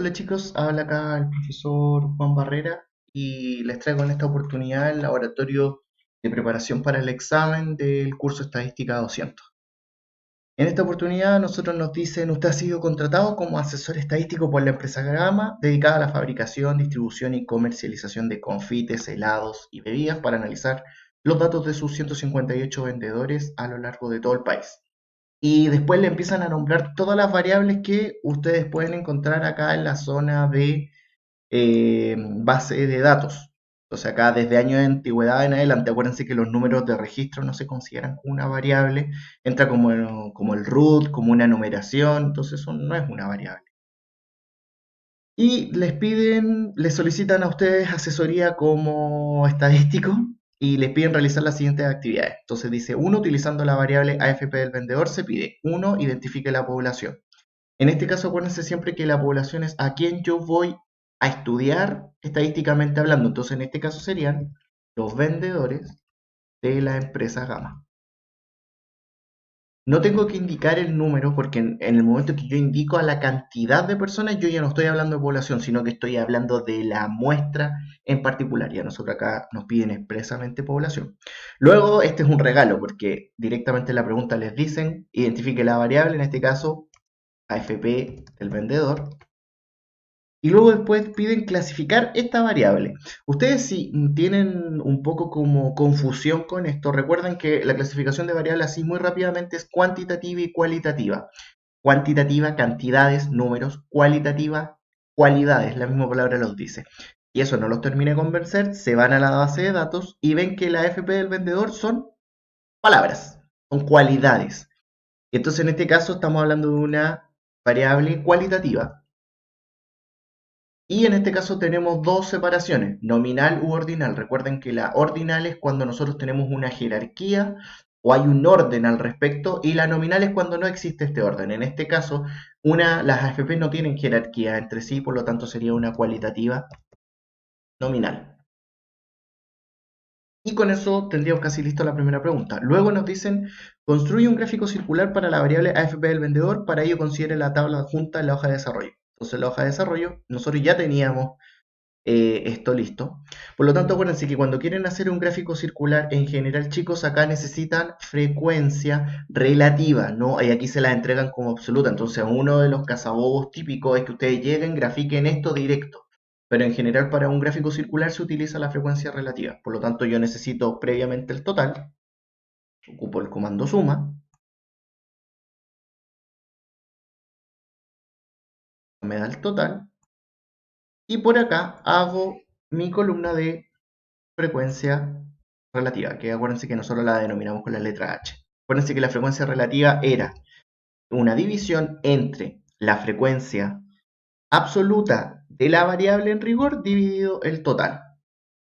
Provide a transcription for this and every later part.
Hola chicos, habla acá el profesor Juan Barrera y les traigo en esta oportunidad el laboratorio de preparación para el examen del curso Estadística 200. En esta oportunidad nosotros nos dicen, usted ha sido contratado como asesor estadístico por la empresa Gama, dedicada a la fabricación, distribución y comercialización de confites, helados y bebidas para analizar los datos de sus 158 vendedores a lo largo de todo el país. Y después le empiezan a nombrar todas las variables que ustedes pueden encontrar acá en la zona de base de datos. Entonces acá desde años de antigüedad en adelante, acuérdense que los números de registro no se consideran como una variable, entra como el root, como una numeración, entonces eso no es una variable. Y les solicitan a ustedes asesoría como estadístico y les piden realizar las siguientes actividades. Entonces dice, uno, utilizando la variable AFP del vendedor, se pide, uno, identifique la población. En este caso, acuérdense siempre que la población es a quien yo voy a estudiar estadísticamente hablando. Entonces, en este caso serían los vendedores de la empresa Gama. No tengo que indicar el número porque en el momento que yo indico a la cantidad de personas, yo ya no estoy hablando de población, sino que estoy hablando de la muestra en particular. Ya nosotros acá nos piden expresamente población. Luego, este es un regalo porque directamente en la pregunta les dicen, identifique la variable, en este caso, AFP del vendedor. Y luego después piden clasificar esta variable. Ustedes si tienen un poco como confusión con esto, recuerden que la clasificación de variables así muy rápidamente es cuantitativa y cualitativa. Cuantitativa, cantidades, números; cualitativa, cualidades, la misma palabra los dice. Y eso no los termina de convencer, se van a la base de datos y ven que la FP del vendedor son palabras, son cualidades. Entonces en este caso estamos hablando de una variable cualitativa. Y en este caso tenemos dos separaciones, nominal u ordinal. Recuerden que la ordinal es cuando nosotros tenemos una jerarquía o hay un orden al respecto, y la nominal es cuando no existe este orden. En este caso, las AFP no tienen jerarquía entre sí, por lo tanto sería una cualitativa nominal. Y con eso tendríamos casi listo la primera pregunta. Luego nos dicen, construye un gráfico circular para la variable AFP del vendedor, para ello considere la tabla adjunta en la hoja de desarrollo. Entonces en la hoja de desarrollo nosotros ya teníamos esto listo. Por lo tanto, acuérdense que cuando quieren hacer un gráfico circular, en general, chicos, acá necesitan frecuencia relativa, ¿no? Y aquí se la entregan como absoluta. Entonces, uno de los cazabobos típicos es que ustedes lleguen, grafiquen esto directo. Pero en general, para un gráfico circular se utiliza la frecuencia relativa. Por lo tanto, yo necesito previamente el total. Ocupo el comando suma. Me da el total. Y por acá hago mi columna de frecuencia relativa, que acuérdense que nosotros la denominamos con la letra H. Acuérdense que la frecuencia relativa era una división entre la frecuencia absoluta de la variable en rigor dividido el total.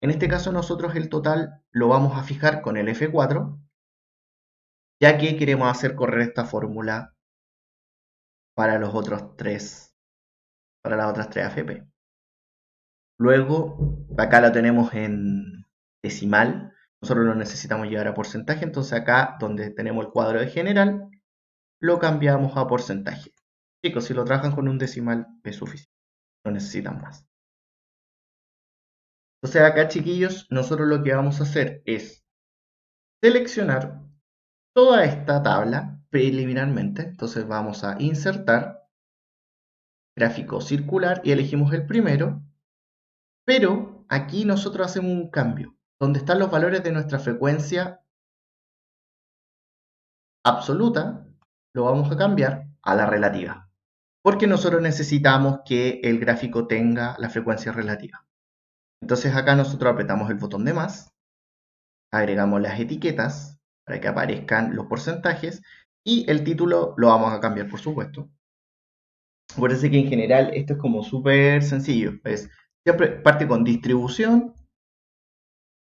En este caso nosotros el total lo vamos a fijar con el F4, ya que queremos hacer correr esta fórmula para los otros tres, para las otras tres AFP. Luego, acá lo tenemos en decimal. Nosotros lo necesitamos llevar a porcentaje, entonces acá donde tenemos el cuadro de general, lo cambiamos a porcentaje. Chicos, si lo trabajan con un decimal es suficiente, no necesitan más. Entonces acá, chiquillos, nosotros lo que vamos a hacer es seleccionar toda esta tabla preliminarmente. Entonces vamos a insertar gráfico circular y elegimos el primero. Pero aquí nosotros hacemos un cambio, donde están los valores de nuestra frecuencia absoluta, lo vamos a cambiar a la relativa, porque nosotros necesitamos que el gráfico tenga la frecuencia relativa. Entonces acá nosotros apretamos el botón de más, agregamos las etiquetas para que aparezcan los porcentajes y el título lo vamos a cambiar, por supuesto. Acuérdense que en general esto es como súper sencillo, es siempre parte con distribución.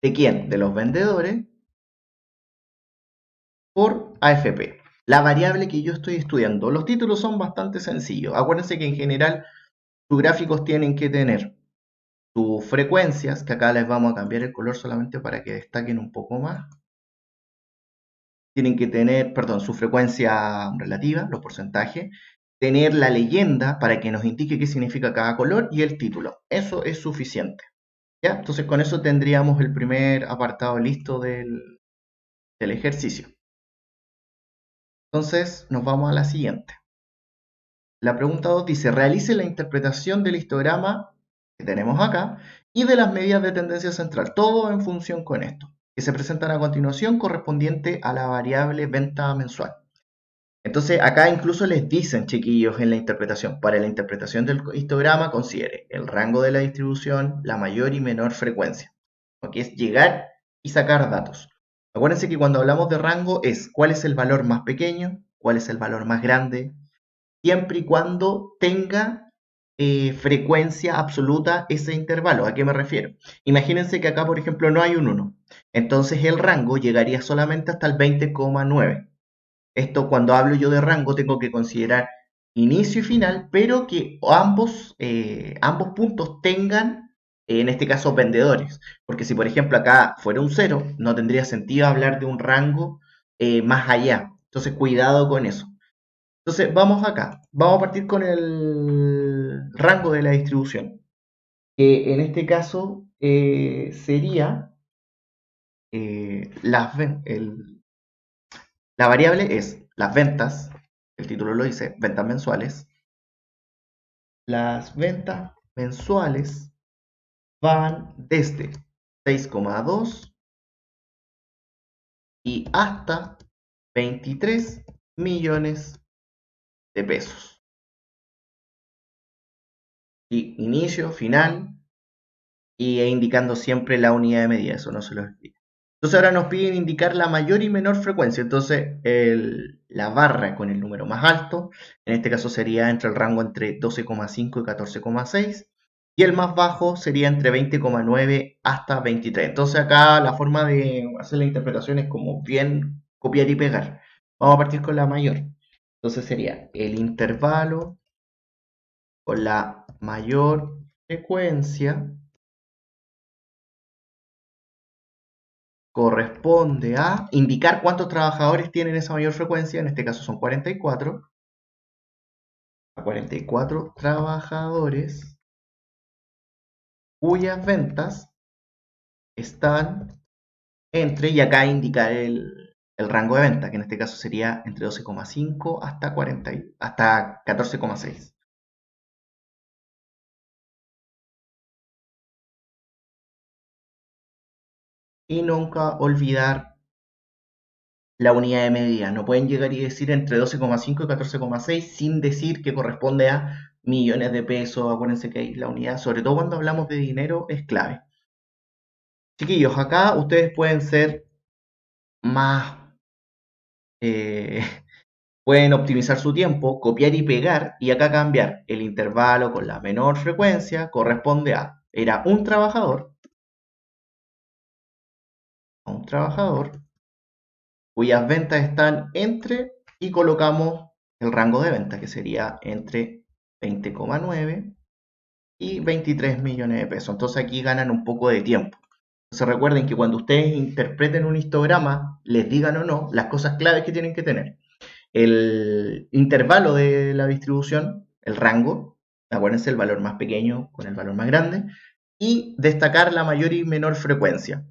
¿De quién? De los vendedores por AFP, la variable que yo estoy estudiando. Los títulos son bastante sencillos. Acuérdense que en general tus gráficos tienen que tener sus frecuencias, que acá les vamos a cambiar el color solamente para que destaquen un poco más. Tienen que tener, perdón, su frecuencia relativa, los porcentajes, tener la leyenda para que nos indique qué significa cada color y el título. Eso es suficiente. ¿Ya? Entonces con eso tendríamos el primer apartado listo del ejercicio. Entonces nos vamos a la siguiente. La pregunta 2 dice, realice la interpretación del histograma que tenemos acá y de las medidas de tendencia central, todo en función con esto, que se presentan a continuación correspondiente a la variable venta mensual. Entonces acá incluso les dicen, chiquillos, en la interpretación, para la interpretación del histograma considere el rango de la distribución, la mayor y menor frecuencia, que es llegar y sacar datos. Acuérdense que cuando hablamos de rango es cuál es el valor más pequeño, cuál es el valor más grande, siempre y cuando tenga frecuencia absoluta ese intervalo. ¿A qué me refiero? Imagínense que acá, por ejemplo, no hay un 1. Entonces el rango llegaría solamente hasta el 20,9. Esto, cuando hablo yo de rango, tengo que considerar inicio y final, pero que ambos puntos tengan, en este caso, vendedores. Porque si, por ejemplo, acá fuera un 0, no tendría sentido hablar de un rango más allá. Entonces, cuidado con eso. Entonces, vamos acá. Vamos a partir con el rango de la distribución, que en este caso sería la variable es las ventas, el título lo dice, ventas mensuales. Las ventas mensuales van desde 6,2 y hasta 23 millones de pesos. Y inicio, final, y indicando siempre la unidad de medida, eso no se lo explico. Entonces ahora nos piden indicar la mayor y menor frecuencia. Entonces la barra con el número más alto, en este caso sería entre el rango entre 12,5 y 14,6. Y el más bajo sería entre 20,9 hasta 23. Entonces acá la forma de hacer la interpretación es como bien copiar y pegar. Vamos a partir con la mayor. Entonces sería el intervalo con la mayor frecuencia corresponde a indicar cuántos trabajadores tienen esa mayor frecuencia, en este caso son 44, a 44 trabajadores cuyas ventas están entre, y acá indicar el rango de venta, que en este caso sería entre 12,5 hasta 14,6. Y nunca olvidar la unidad de medida. No pueden llegar y decir entre 12,5 y 14,6 sin decir que corresponde a millones de pesos. Acuérdense que la unidad, sobre todo cuando hablamos de dinero, es clave. Chiquillos, acá ustedes pueden ser más, eh, pueden optimizar su tiempo, copiar y pegar, y acá cambiar el intervalo con la menor frecuencia corresponde era a un trabajador cuyas ventas están entre, y colocamos el rango de venta, que sería entre 20,9 y 23 millones de pesos. Entonces aquí ganan un poco de tiempo. Entonces recuerden que cuando ustedes interpreten un histograma, les digan o no, las cosas claves que tienen que tener. El intervalo de la distribución, el rango, acuérdense el valor más pequeño con el valor más grande, y destacar la mayor y menor frecuencia,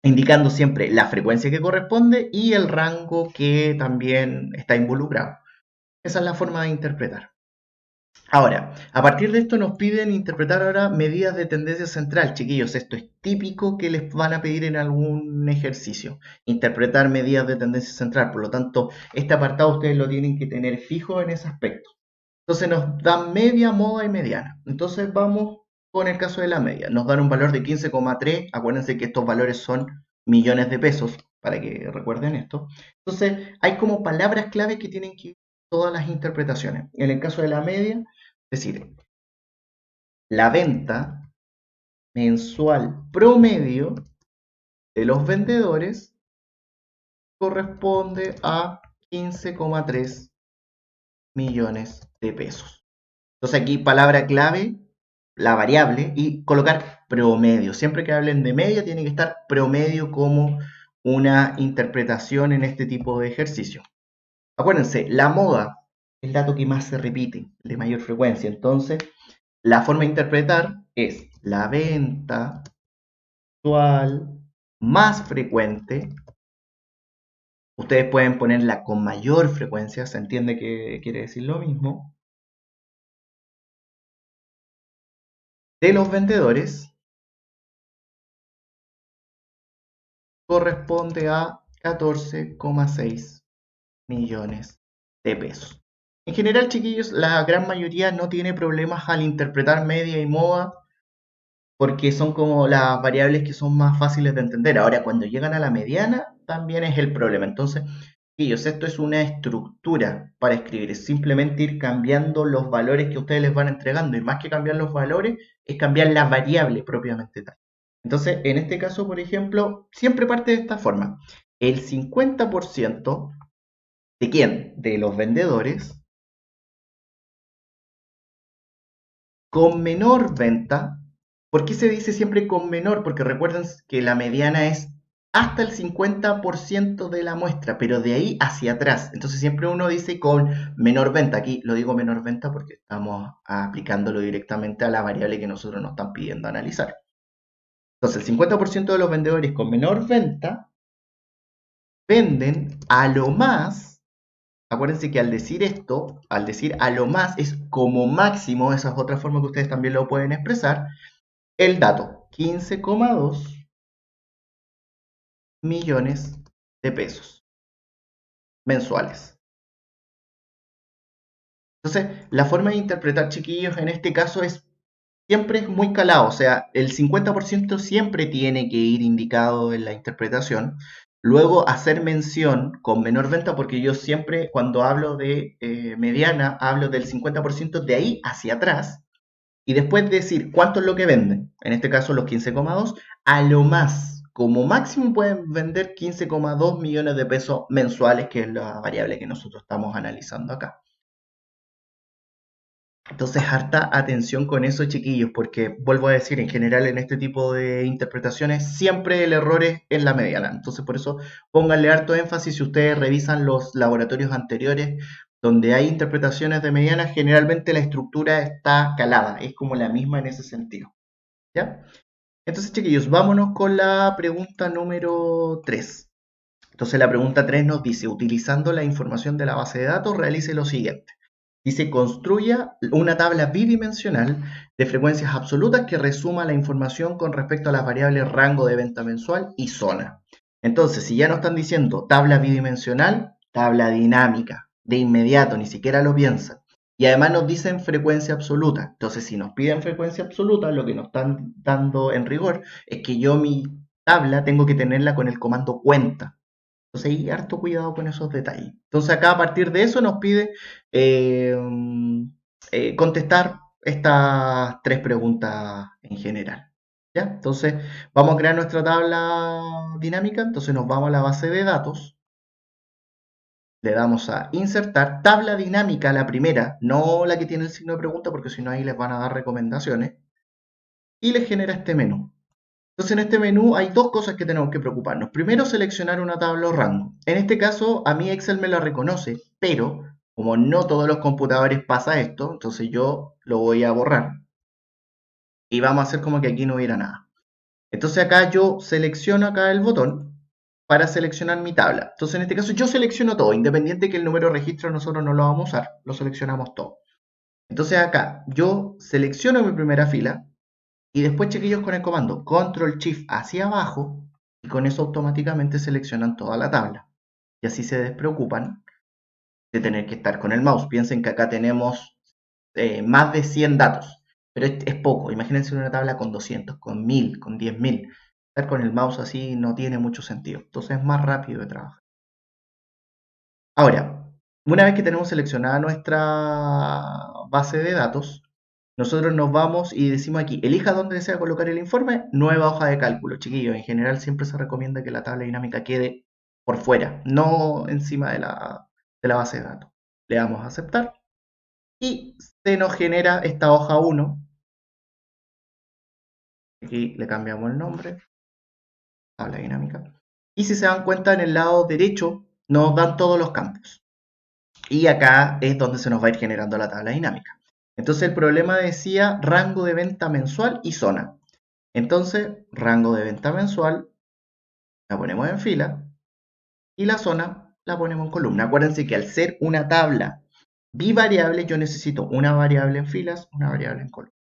indicando siempre la frecuencia que corresponde y el rango que también está involucrado. Esa es la forma de interpretar. Ahora, a partir de esto nos piden interpretar ahora medidas de tendencia central, chiquillos. Esto es típico que les van a pedir en algún ejercicio, interpretar medidas de tendencia central. Por lo tanto, este apartado ustedes lo tienen que tener fijo en ese aspecto. Entonces nos dan media, moda y mediana. Entonces vamos con el caso de la media. Nos dan un valor de 15,3. Acuérdense que estos valores son millones de pesos, para que recuerden esto. Entonces hay como palabras clave que tienen que ir todas las interpretaciones. En el caso de la media, es decir, la venta mensual promedio de los vendedores corresponde a 15,3 millones de pesos. Entonces aquí palabra clave, la variable, y colocar promedio. Siempre que hablen de media tiene que estar promedio como una interpretación en este tipo de ejercicio. Acuérdense, la moda el dato que más se repite, el de mayor frecuencia. Entonces, la forma de interpretar es la venta mensual más frecuente. Ustedes pueden ponerla con mayor frecuencia, se entiende que quiere decir lo mismo, de los vendedores corresponde a 14,6 millones de pesos. En general, chiquillos, la gran mayoría no tiene problemas al interpretar media y moda porque son como las variables que son más fáciles de entender. Ahora, cuando llegan a la mediana, también es el problema. Entonces, chiquillos, esto es una estructura para escribir, es simplemente ir cambiando los valores que ustedes les van entregando. Y más que cambiar los valores, es cambiar la variable propiamente tal. Entonces, en este caso, por ejemplo, siempre parte de esta forma. El 50% ¿de quién? De los vendedores con menor venta. ¿Por qué se dice siempre con menor? Porque recuerden que la mediana es hasta el 50% de la muestra, pero de ahí hacia atrás. Entonces siempre uno dice con menor venta. Aquí lo digo menor venta porque estamos aplicándolo directamente a la variable que nosotros nos están pidiendo analizar. Entonces el 50% de los vendedores con menor venta venden a lo más. Acuérdense que al decir esto, al decir a lo más, es como máximo, esa es otra forma que ustedes también lo pueden expresar, el dato, 15,2 millones de pesos mensuales. Entonces, la forma de interpretar, chiquillos, en este caso siempre es muy calado, o sea, el 50% siempre tiene que ir indicado en la interpretación. Luego hacer mención con menor venta, porque yo siempre cuando hablo de mediana, hablo del 50% de ahí hacia atrás. Y después decir cuánto es lo que venden, en este caso los 15,2, a lo más, como máximo pueden vender 15,2 millones de pesos mensuales, que es la variable que nosotros estamos analizando acá. Entonces, harta atención con eso, chiquillos, porque vuelvo a decir, en general en este tipo de interpretaciones siempre el error es en la mediana. Entonces, por eso pónganle harto énfasis si ustedes revisan los laboratorios anteriores donde hay interpretaciones de mediana, generalmente la estructura está calada, es como la misma en ese sentido. ¿Ya? Entonces, chiquillos, vámonos con la pregunta número 3. Entonces, la pregunta 3 nos dice, utilizando la información de la base de datos, realice lo siguiente. Dice, construya una tabla bidimensional de frecuencias absolutas que resuma la información con respecto a las variables rango de venta mensual y zona. Entonces, si ya nos están diciendo tabla bidimensional, tabla dinámica, de inmediato, ni siquiera lo piensan. Y además nos dicen frecuencia absoluta. Entonces, si nos piden frecuencia absoluta, lo que nos están dando en rigor es que yo mi tabla tengo que tenerla con el comando cuenta. Entonces, hay harto cuidado con esos detalles. Entonces, acá a partir de eso nos pide eh, contestar estas tres preguntas en general. ¿Ya? Entonces, vamos a crear nuestra tabla dinámica. Entonces, nos vamos a la base de datos. Le damos a insertar tabla dinámica, la primera, no la que tiene el signo de pregunta, porque si no ahí les van a dar recomendaciones. Y les genera este menú. Entonces en este menú hay dos cosas que tenemos que preocuparnos. Primero, seleccionar una tabla o rango. En este caso, a mí Excel me la reconoce, pero como no todos los computadores pasa esto, entonces yo lo voy a borrar y vamos a hacer como que aquí no hubiera nada. Entonces acá yo selecciono acá el botón para seleccionar mi tabla. Entonces en este caso yo selecciono todo, independiente que el número de registro nosotros no lo vamos a usar, lo seleccionamos todo. Entonces acá yo selecciono mi primera fila y después, chiquillos, con el comando Control Shift hacia abajo, y con eso automáticamente seleccionan toda la tabla. Y así se despreocupan de tener que estar con el mouse. Piensen que acá tenemos más de 100 datos, pero es poco. Imagínense una tabla con 200, con 1000, con 10.000. Estar con el mouse así no tiene mucho sentido. Entonces es más rápido de trabajar. Ahora, una vez que tenemos seleccionada nuestra base de datos, nosotros nos vamos y decimos aquí, elija dónde desea colocar el informe, nueva hoja de cálculo. Chiquillos, en general siempre se recomienda que la tabla dinámica quede por fuera, no encima de la base de datos. Le damos a aceptar y se nos genera esta hoja 1. Aquí le cambiamos el nombre, tabla dinámica. Y si se dan cuenta, en el lado derecho nos dan todos los campos. Y acá es donde se nos va a ir generando la tabla dinámica. Entonces el problema decía rango de venta mensual y zona. Entonces, rango de venta mensual la ponemos en fila y la zona la ponemos en columna. Acuérdense que al ser una tabla bivariable, yo necesito una variable en filas, una variable en columna.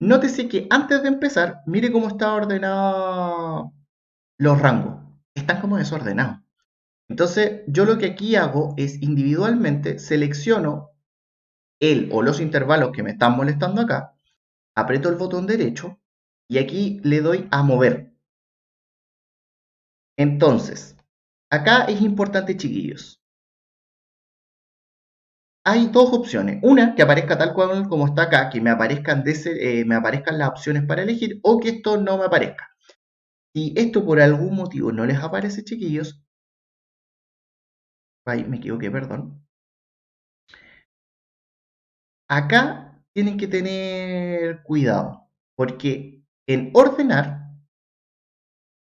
Nótese que antes de empezar, mire cómo está ordenado los rangos. Están como desordenados. Entonces, yo lo que aquí hago es individualmente selecciono el o los intervalos que me están molestando acá, aprieto el botón derecho y aquí le doy a mover. Entonces, acá es importante, chiquillos. Hay dos opciones. Una, que aparezca tal cual como está acá, que me aparezcan las opciones para elegir, o que esto no me aparezca. Si esto por algún motivo no les aparece, chiquillos, ay, me equivoqué, perdón. Acá tienen que tener cuidado, porque en ordenar,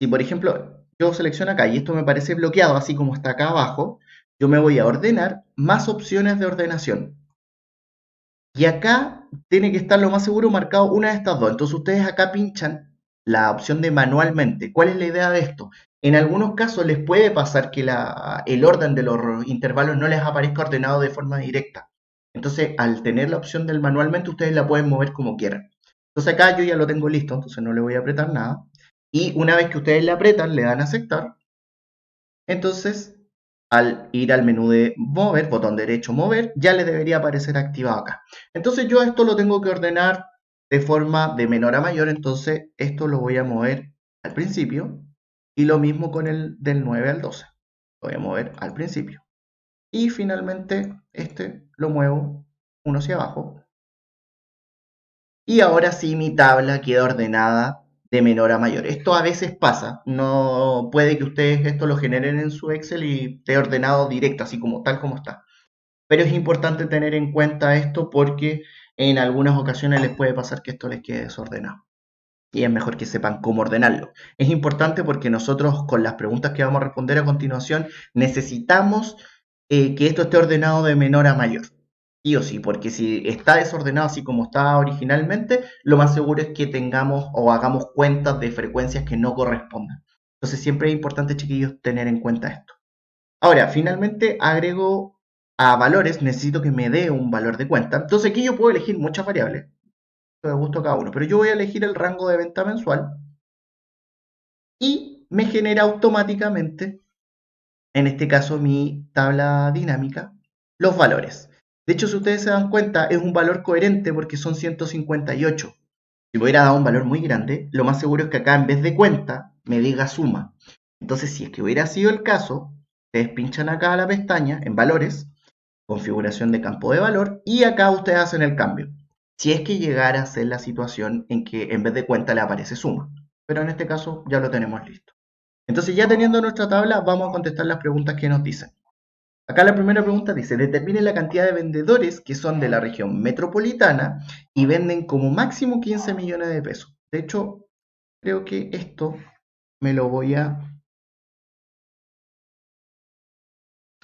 si por ejemplo yo selecciono acá y esto me parece bloqueado, así como está acá abajo, yo me voy a ordenar más opciones de ordenación. Y acá tiene que estar lo más seguro marcado una de estas dos. Entonces ustedes acá pinchan la opción de manualmente. ¿Cuál es la idea de esto? En algunos casos les puede pasar que el orden de los intervalos no les aparezca ordenado de forma directa. Entonces, al tener la opción del manualmente, ustedes la pueden mover como quieran. Entonces acá yo ya lo tengo listo, entonces no le voy a apretar nada. Y una vez que ustedes le apretan, le dan a aceptar. Entonces, al ir al menú de mover, botón derecho mover, ya le debería aparecer activado acá. Entonces yo esto lo tengo que ordenar de forma de menor a mayor, entonces esto lo voy a mover al principio y lo mismo con el del 9 al 12. Lo voy a mover al principio. Y finalmente este lo muevo uno hacia abajo. Y ahora sí mi tabla queda ordenada de menor a mayor. Esto a veces pasa, no puede que ustedes esto lo generen en su Excel y esté ordenado directo, así como tal como está. Pero es importante tener en cuenta esto porque en algunas ocasiones les puede pasar que esto les quede desordenado. Y es mejor que sepan cómo ordenarlo. Es importante porque nosotros con las preguntas que vamos a responder a continuación necesitamos que esto esté ordenado de menor a mayor. Sí o sí, porque si está desordenado así como estaba originalmente, lo más seguro es que tengamos o hagamos cuentas de frecuencias que no correspondan. Entonces siempre es importante, chiquillos, tener en cuenta esto. Ahora, finalmente agrego a valores, necesito que me dé un valor de cuenta. Entonces aquí yo puedo elegir muchas variables, de gusto a cada uno, pero yo voy a elegir el rango de venta mensual y me genera automáticamente, en este caso mi tabla dinámica, los valores. De hecho, si ustedes se dan cuenta, es un valor coherente porque son 158. Si me hubiera dado un valor muy grande, lo más seguro es que acá en vez de cuenta me diga suma. Entonces, si es que hubiera sido el caso, ustedes pinchan acá a la pestaña en valores, configuración de campo de valor, y acá ustedes hacen el cambio. Si es que llegara a ser la situación en que en vez de cuenta le aparece suma. Pero en este caso ya lo tenemos listo. Entonces, ya teniendo nuestra tabla, vamos a contestar las preguntas que nos dicen. Acá la primera pregunta dice, determine la cantidad de vendedores que son de la región metropolitana y venden como máximo 15 millones de pesos. De hecho, creo que esto me lo voy a...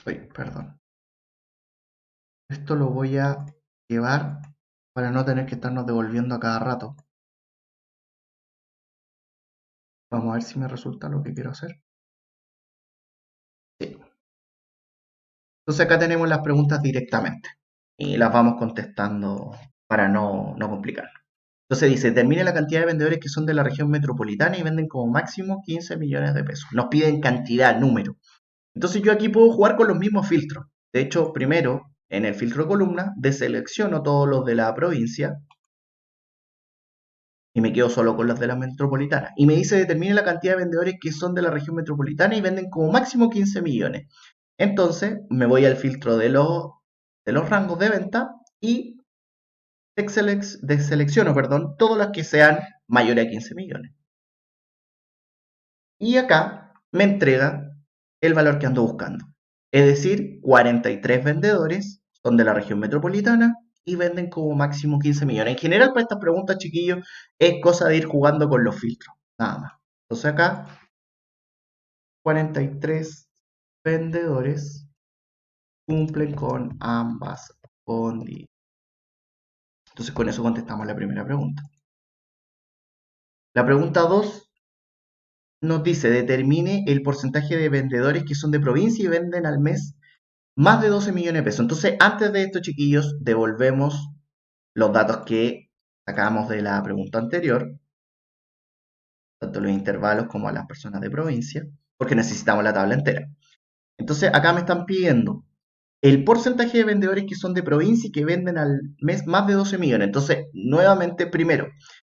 Uy, perdón. Esto lo voy a llevar para no tener que estarnos devolviendo a cada rato. Vamos a ver si me resulta lo que quiero hacer. Sí. Entonces acá tenemos las preguntas directamente y las vamos contestando para no complicar. Entonces dice, determine la cantidad de vendedores que son de la región metropolitana y venden como máximo 15 millones de pesos. Nos piden cantidad, número. Entonces yo aquí puedo jugar con los mismos filtros. De hecho, primero, en el filtro de columna, deselecciono todos los de la provincia y me quedo solo con los de la metropolitana. Y me dice, determine la cantidad de vendedores que son de la región metropolitana y venden como máximo 15 millones. Entonces me voy al filtro de los rangos de venta y deselecciono, perdón, todas las que sean mayores a 15 millones. Y acá me entrega el valor que ando buscando. Es decir, 43 vendedores son de la región metropolitana y venden como máximo 15 millones. En general, para estas preguntas, chiquillos, es cosa de ir jugando con los filtros, nada más. Entonces acá, 43 vendedores cumplen con ambas condiciones. Entonces con eso contestamos la primera pregunta. La pregunta 2 nos dice, determine el porcentaje de vendedores que son de provincia y venden al mes más de 12 millones de pesos. Entonces, antes de esto, chiquillos, devolvemos los datos que sacamos de la pregunta anterior, tanto los intervalos como a las personas de provincia, porque necesitamos la tabla entera. Entonces, acá me están pidiendo el porcentaje de vendedores que son de provincia y que venden al mes más de 12 millones. Entonces, nuevamente, primero,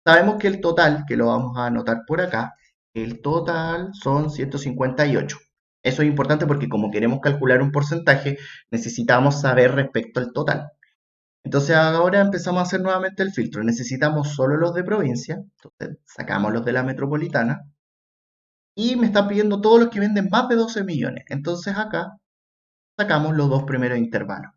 sabemos que el total, que lo vamos a anotar por acá, el total son 158. Eso es importante porque como queremos calcular un porcentaje, necesitamos saber respecto al total. Entonces ahora empezamos a hacer nuevamente el filtro. Necesitamos solo los de provincia, entonces sacamos los de la metropolitana y me están pidiendo todos los que venden más de 12 millones. Entonces acá sacamos los dos primeros intervalos.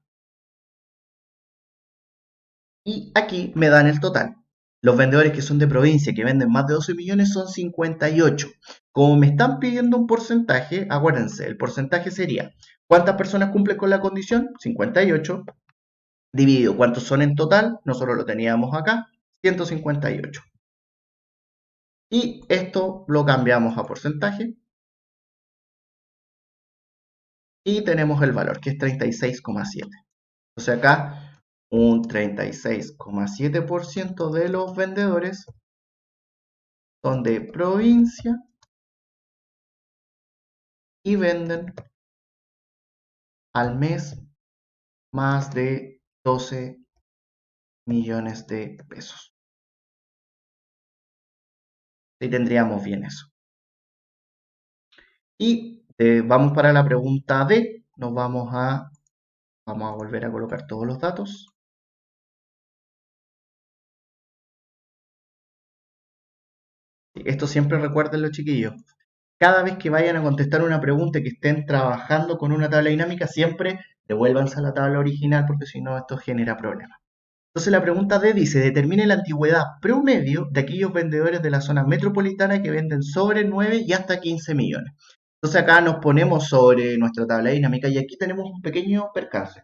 Y aquí me dan el total. Los vendedores que son de provincia que venden más de 12 millones son 58. Como me están pidiendo un porcentaje, acuérdense, el porcentaje sería ¿cuántas personas cumplen con la condición? 58. Dividido cuántos son en total, nosotros lo teníamos acá, 158. Y esto lo cambiamos a porcentaje y tenemos el valor, que es 36,7. Entonces acá un 36,7% de los vendedores son de provincia y venden al mes más de 12 millones de pesos. Ahí tendríamos bien eso. Y vamos para la pregunta D. Vamos a volver a colocar todos los datos. Esto siempre recuérdenlo, chiquillos. Cada vez que vayan a contestar una pregunta y que estén trabajando con una tabla dinámica, siempre devuélvanse a la tabla original porque si no esto genera problemas. Entonces la pregunta D dice, determine la antigüedad promedio de aquellos vendedores de la zona metropolitana que venden sobre 9 y hasta 15 millones. Entonces acá nos ponemos sobre nuestra tabla dinámica y aquí tenemos un pequeño percance.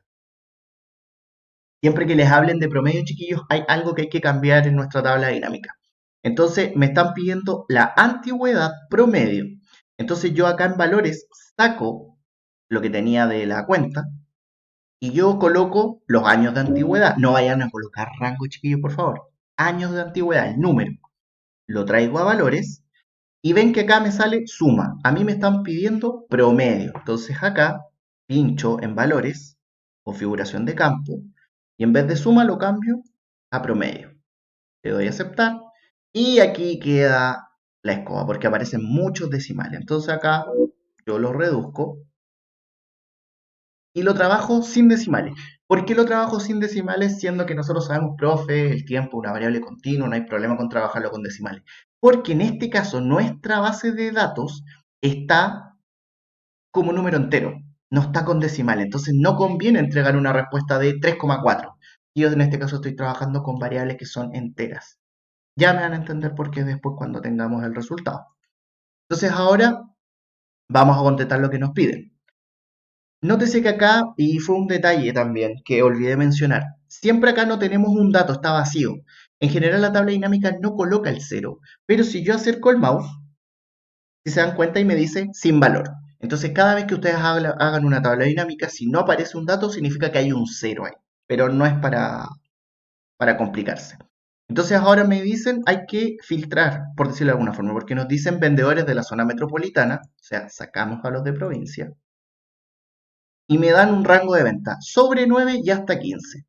Siempre que les hablen de promedio, chiquillos, hay algo que hay que cambiar en nuestra tabla dinámica. Entonces me están pidiendo la antigüedad promedio. Entonces yo acá en valores saco lo que tenía de la cuenta y yo coloco los años de antigüedad. No vayan a colocar rango, chiquillos, por favor. Años de antigüedad, el número. Lo traigo a valores y ven que acá me sale suma. A mí me están pidiendo promedio. Entonces acá pincho en valores, configuración de campo, y en vez de suma lo cambio a promedio. Le doy a aceptar y aquí queda la escoba porque aparecen muchos decimales. Entonces acá yo lo reduzco y lo trabajo sin decimales. ¿Por qué lo trabajo sin decimales siendo que nosotros sabemos, profe, el tiempo es una variable continua, no hay problema con trabajarlo con decimales? Porque en este caso nuestra base de datos está como número entero, no está con decimales. Entonces no conviene entregar una respuesta de 3,4. Yo en este caso estoy trabajando con variables que son enteras. Ya me van a entender por qué después cuando tengamos el resultado. Entonces ahora vamos a contestar lo que nos piden. Nótese que acá, y fue un detalle también que olvidé mencionar, siempre acá no tenemos un dato, está vacío. En general la tabla dinámica no coloca el 0, pero si yo acerco el mouse, si se dan cuenta y me dice sin valor. Entonces cada vez que ustedes hagan una tabla dinámica, si no aparece un dato, significa que hay un 0 ahí, pero no es para complicarse. Entonces ahora me dicen hay que filtrar, por decirlo de alguna forma, porque nos dicen vendedores de la zona metropolitana, o sea, sacamos a los de provincia, y me dan un rango de venta sobre 9 y hasta 15.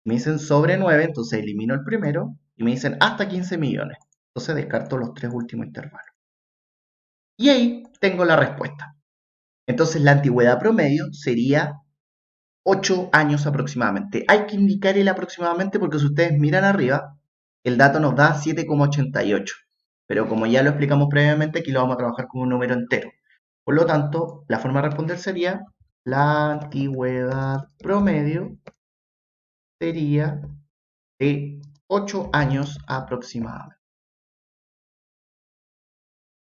Me dicen sobre 9, entonces elimino el primero, y me dicen hasta 15 millones. Entonces descarto los tres últimos intervalos. Y ahí tengo la respuesta. Entonces la antigüedad promedio sería 8 años aproximadamente. Hay que indicar el aproximadamente porque si ustedes miran arriba, el dato nos da 7,88. Pero como ya lo explicamos previamente, aquí lo vamos a trabajar con un número entero. Por lo tanto, la forma de responder sería la antigüedad promedio sería de 8 años aproximadamente.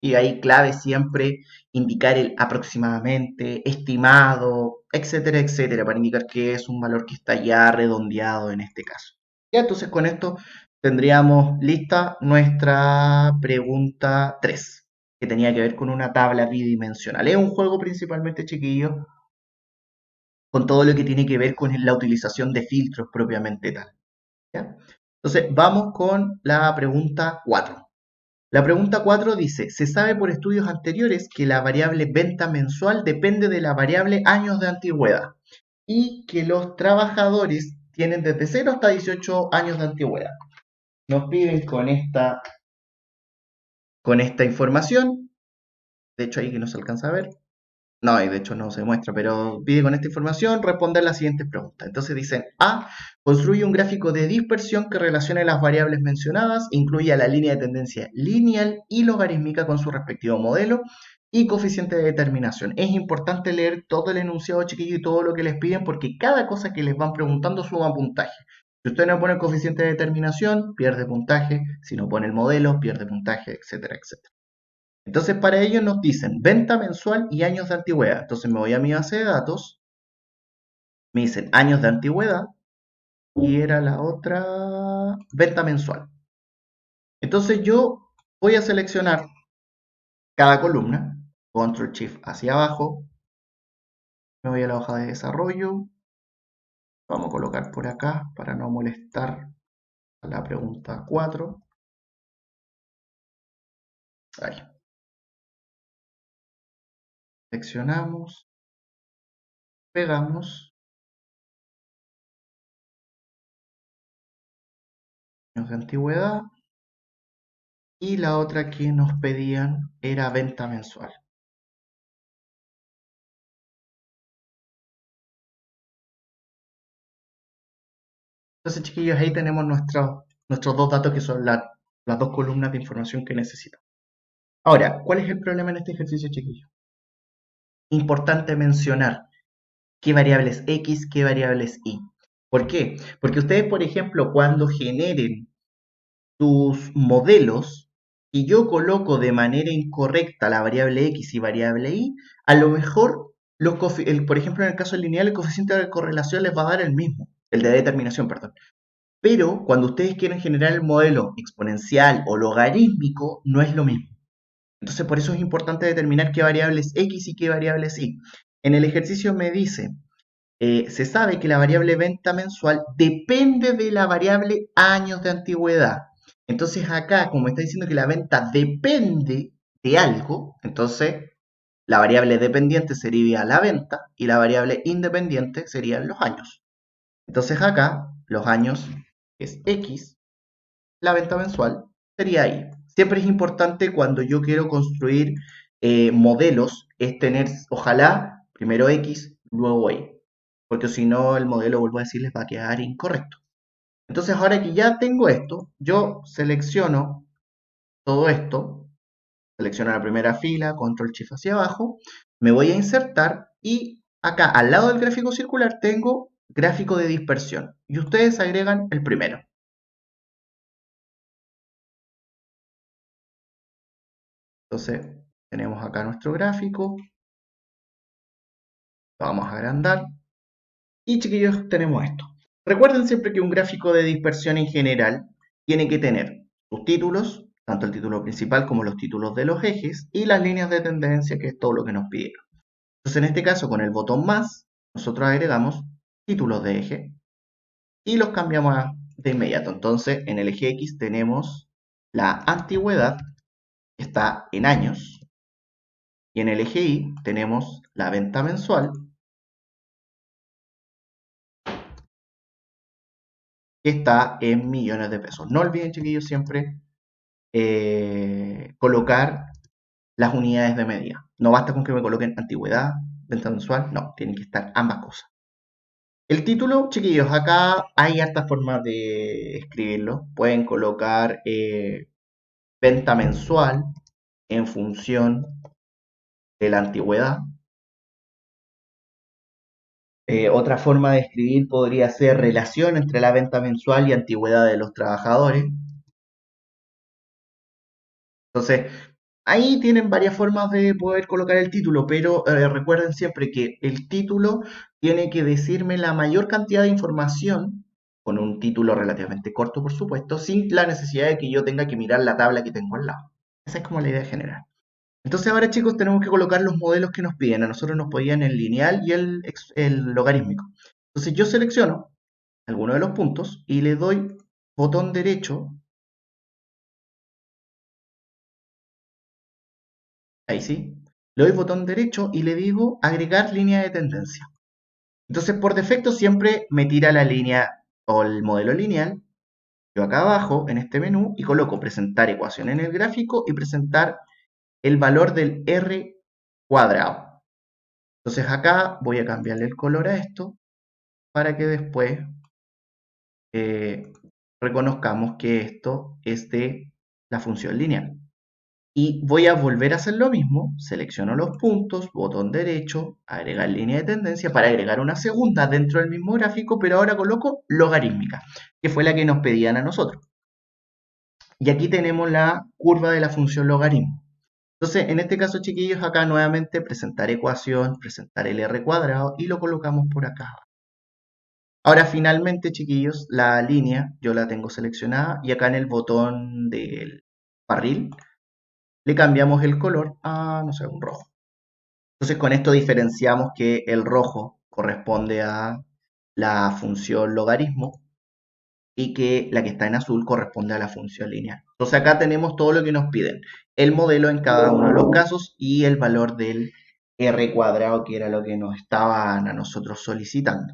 Y ahí clave siempre indicar el aproximadamente, estimado, etcétera, etcétera, para indicar que es un valor que está ya redondeado en este caso. Ya, entonces con esto tendríamos lista nuestra pregunta 3, que tenía que ver con una tabla bidimensional. Es un juego principalmente, chiquillos, con todo lo que tiene que ver con la utilización de filtros propiamente tal. ¿Ya? Entonces, vamos con la pregunta 4. La pregunta 4 dice, se sabe por estudios anteriores que la variable venta mensual depende de la variable años de antigüedad y que los trabajadores tienen desde 0 hasta 18 años de antigüedad. Nos piden con esta información, de hecho ahí que no se alcanza a ver, no, y de hecho no se muestra, pero pide con esta información responder las siguientes preguntas. Entonces dicen, A, construye un gráfico de dispersión que relacione las variables mencionadas, incluya la línea de tendencia lineal y logarítmica con su respectivo modelo y coeficiente de determinación. Es importante leer todo el enunciado, chiquillo, y todo lo que les piden porque cada cosa que les van preguntando suma puntaje. Si usted no pone el coeficiente de determinación, pierde puntaje. Si no pone el modelo, pierde puntaje, etcétera, etcétera. Entonces, para ello nos dicen venta mensual y años de antigüedad. Entonces, me voy a mi base de datos, me dicen años de antigüedad y era la otra venta mensual. Entonces, yo voy a seleccionar cada columna, Control Shift hacia abajo, me voy a la hoja de desarrollo, vamos a colocar por acá para no molestar a la pregunta 4. Ahí. Seleccionamos, pegamos, años de antigüedad y la otra que nos pedían era venta mensual. Entonces, chiquillos, ahí tenemos nuestros dos datos que son las dos columnas de información que necesitamos. Ahora, ¿cuál es el problema en este ejercicio, chiquillos? Importante mencionar qué variables X, qué variables Y. ¿Por qué? Porque ustedes, por ejemplo, cuando generen sus modelos y yo coloco de manera incorrecta la variable X y variable Y, a lo mejor, por ejemplo, en el caso lineal, el coeficiente de correlación les va a dar el mismo, el de determinación, perdón. Pero cuando ustedes quieren generar el modelo exponencial o logarítmico, no es lo mismo. Entonces, por eso es importante determinar qué variables X y qué variables Y. En el ejercicio me dice, se sabe que la variable venta mensual depende de la variable años de antigüedad. Entonces acá, como está diciendo que la venta depende de algo, entonces la variable dependiente sería la venta y la variable independiente serían los años. Entonces acá, los años es X, la venta mensual sería Y. Siempre es importante cuando yo quiero construir modelos, es tener, ojalá, primero X, luego Y. Porque si no, el modelo, vuelvo a decir, les va a quedar incorrecto. Entonces, ahora que ya tengo esto, yo selecciono todo esto, selecciono la primera fila, control shift hacia abajo, me voy a insertar y acá al lado del gráfico circular tengo gráfico de dispersión y ustedes agregan el primero. Entonces, tenemos acá nuestro gráfico, lo vamos a agrandar y chiquillos, tenemos esto. Recuerden siempre que un gráfico de dispersión en general tiene que tener sus títulos, tanto el título principal como los títulos de los ejes y las líneas de tendencia, que es todo lo que nos pidieron. Entonces, en este caso, con el botón más, nosotros agregamos títulos de eje y los cambiamos de inmediato. Entonces, en el eje X tenemos la antigüedad, que está en años, y en el eje Y tenemos la venta mensual, que está en millones de pesos. No olviden, chiquillos, siempre colocar las unidades de medida. No basta con que me coloquen antigüedad, venta mensual, no, tienen que estar ambas cosas. El título, chiquillos, acá hay hartas formas de escribirlo. Pueden colocar venta mensual en función de la antigüedad. Otra forma de escribir podría ser relación entre la venta mensual y antigüedad de los trabajadores. Entonces, Ahí tienen varias formas de poder colocar el título, pero recuerden siempre que el título tiene que decirme la mayor cantidad de información, con un título relativamente corto, por supuesto, sin la necesidad de que yo tenga que mirar la tabla que tengo al lado. Esa es como la idea general. Entonces ahora, chicos, tenemos que colocar los modelos que nos piden. A nosotros nos podían el lineal y el logarítmico. Entonces yo selecciono alguno de los puntos y le doy botón derecho, ahí sí, le doy botón derecho y le digo agregar línea de tendencia. Entonces por defecto siempre me tira la línea o el modelo lineal. Yo acá abajo en este menú y coloco presentar ecuación en el gráfico y presentar el valor del R cuadrado. Entonces acá voy a cambiarle el color a esto para que después eh, reconozcamos que esto es de la función lineal. Y voy a volver a hacer lo mismo, selecciono los puntos, botón derecho, agregar línea de tendencia para agregar una segunda dentro del mismo gráfico, pero ahora coloco logarítmica, que fue la que nos pedían a nosotros. Y aquí tenemos la curva de la función logaritmo. Entonces, en este caso, chiquillos, acá nuevamente presentar ecuación, presentar el r cuadrado y lo colocamos por acá. Ahora, finalmente, chiquillos, la línea yo la tengo seleccionada y acá en el botón del barril le cambiamos el color a, no sé, un rojo. Entonces con esto diferenciamos que el rojo corresponde a la función logaritmo y que la que está en azul corresponde a la función lineal. Entonces acá tenemos todo lo que nos piden, el modelo en cada uno de los casos y el valor del r cuadrado, que era lo que nos estaban a nosotros solicitando.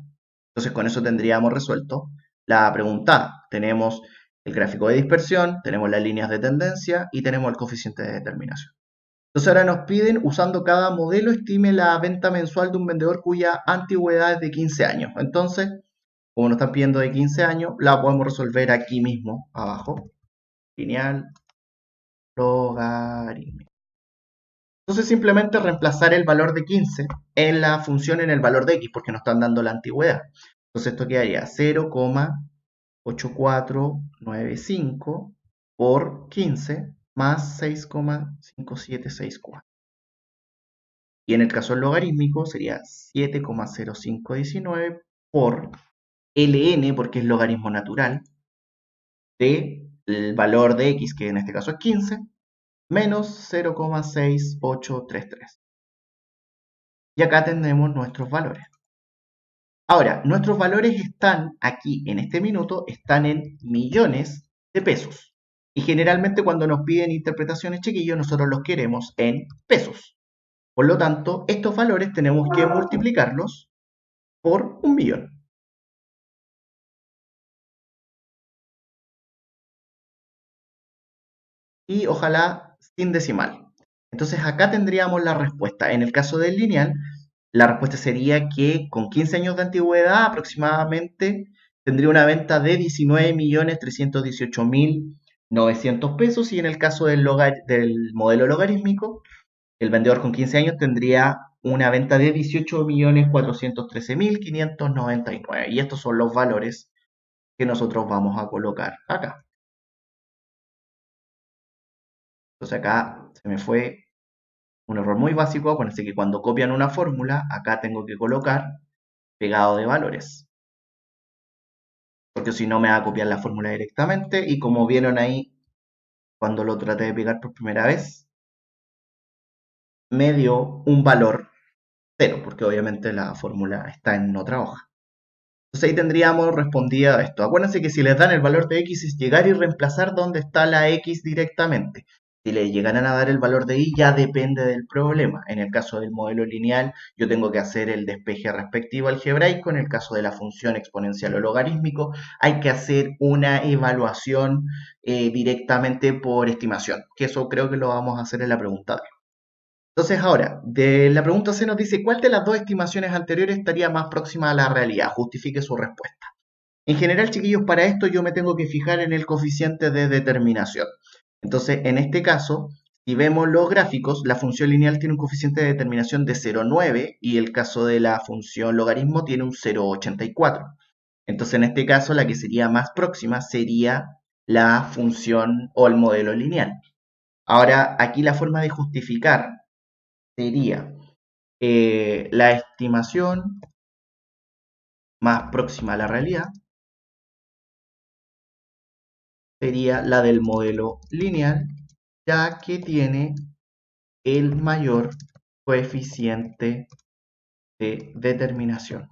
Entonces con eso tendríamos resuelto la pregunta. Tenemos el gráfico de dispersión, tenemos las líneas de tendencia y tenemos el coeficiente de determinación. Entonces ahora nos piden, usando cada modelo, estime la venta mensual de un vendedor cuya antigüedad es de 15 años. Entonces, como nos están pidiendo de 15 años, la podemos resolver aquí mismo, abajo. Lineal, logaritmo. Entonces simplemente reemplazar el valor de 15 en la función en el valor de x, porque nos están dando la antigüedad. Entonces esto quedaría 0,8495 por 15 más 6,5764. Y en el caso logarítmico sería 7,0519 por ln, porque es logaritmo natural, del valor de x, que en este caso es 15, menos 0,6833. Y acá tenemos nuestros valores. Ahora, nuestros valores están aquí, en este minuto, están en millones de pesos. Y generalmente cuando nos piden interpretaciones, chiquillos, nosotros los queremos en pesos. Por lo tanto, estos valores tenemos que multiplicarlos por 1.000.000. Y ojalá sin decimal. Entonces acá tendríamos la respuesta. En el caso del lineal, la respuesta sería que con 15 años de antigüedad aproximadamente tendría una venta de 19.318.900 pesos, y en el caso del modelo logarítmico, el vendedor con 15 años tendría una venta de 18.413.599. Y estos son los valores que nosotros vamos a colocar acá. Entonces acá se me fue un error muy básico. Acuérdense que cuando copian una fórmula, acá tengo que colocar pegado de valores, porque si no me va a copiar la fórmula directamente, y como vieron ahí cuando lo traté de pegar por primera vez, me dio un valor cero, porque obviamente la fórmula está en otra hoja. Entonces ahí tendríamos respondido a esto. Acuérdense que si les dan el valor de x es llegar y reemplazar donde está la x directamente. Si le llegaran a dar el valor de y, ya depende del problema. En el caso del modelo lineal, yo tengo que hacer el despeje respectivo algebraico. En el caso de la función exponencial o logarítmico, hay que hacer una evaluación directamente por estimación, que eso creo que lo vamos a hacer en la pregunta B. Entonces ahora, de la pregunta C nos dice, ¿cuál de las dos estimaciones anteriores estaría más próxima a la realidad? Justifique su respuesta. En general, chiquillos, para esto yo me tengo que fijar en el coeficiente de determinación. Entonces, en este caso, si vemos los gráficos, la función lineal tiene un coeficiente de determinación de 0,9 y el caso de la función logaritmo tiene un 0,84. Entonces, en este caso, la que sería más próxima sería la función o el modelo lineal. Ahora, aquí la forma de justificar sería la estimación más próxima a la realidad, sería la del modelo lineal, ya que tiene el mayor coeficiente de determinación.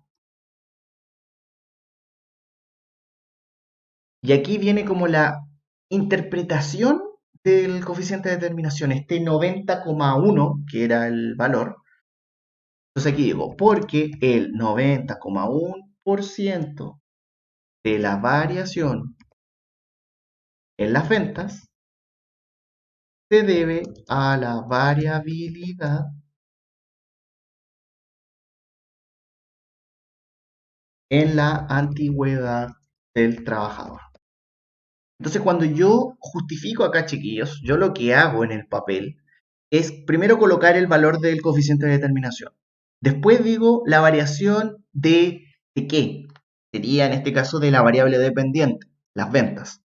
Y aquí viene como la interpretación del coeficiente de determinación, este 90,1, que era el valor. Entonces aquí digo, porque el 90,1% de la variación en las ventas se debe a la variabilidad en la antigüedad del trabajador. Entonces, cuando yo justifico acá, chiquillos, yo lo que hago en el papel es primero colocar el valor del coeficiente de determinación. Después digo la variación ¿de qué? Sería en este caso de la variable dependiente, las ventas.